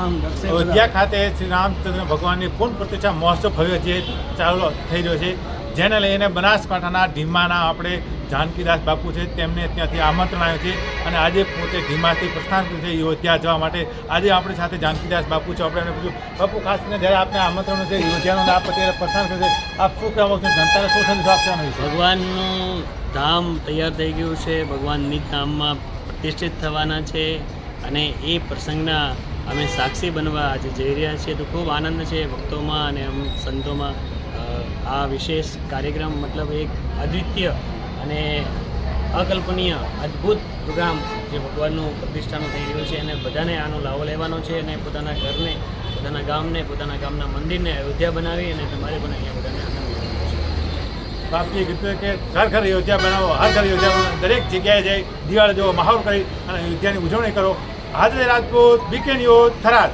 અયોધ્યા ખાતે શ્રી રામચંદ્ર ભગવાનની પૂર્ણ પ્રતિષ્ઠા મહોત્સવ ભવ્ય જે ચાલુ થઈ રહ્યો છે, જેને લઈને બનાસકાંઠાના ઢીમાના આપણે જાનકીદાસ બાપુ છે તેમને ત્યાંથી આમંત્રણ આવ્યું છે અને આજે પોતે ઢીમાથી પ્રસ્થાન કર્યું છે અયોધ્યા જવા માટે. આજે આપણી સાથે જાનકીદાસ બાપુ છે. આપણે એમને પૂછ્યું, બાપુ ખાસ કરીને જ્યારે આપને આમંત્રણ છે અયોધ્યાનું આપ અત્યારે પ્રસ્થાન કર્યું છે, આપ શું કહેવા માગશો? જનતાને શું સંદેશો આપવાનો છે? ભગવાનનું ધામ તૈયાર થઈ ગયું છે, ભગવાનની ધામમાં પ્રતિષ્ઠિત થવાના છે અને એ પ્રસંગના અમે સાક્ષી બનવા આજે જઈ રહ્યા છીએ. તો ખૂબ આનંદ છે ભક્તોમાં અને સંતોમાં. આ વિશેષ કાર્યક્રમ મતલબ એક અદ્વિતીય અને અકલ્પનીય અદ્ભુત પ્રોગ્રામ જે ભગવાનનું પ્રતિષ્ઠાનું થઈ રહ્યું છે અને બધાને આનો લાવો લેવાનો છે અને પોતાના ઘરને, પોતાના ગામને, પોતાના ગામના મંદિરને અયોધ્યા બનાવી અને તમારે પણ અહીંયા બધાને આનંદ લેવાનો છે. બાપજીએ કીધું કે ઘર ઘર અયોધ્યા બનાવો, હર ઘર અયોધ્યા બનાવો, દરેક જગ્યાએ જઈ દિવાળી જેવો માહોલ કરી અને અયોધ્યાની ઉજવણી કરો. હાજર રાજપૂત, બીકે ન્યૂઝ, થરાદ.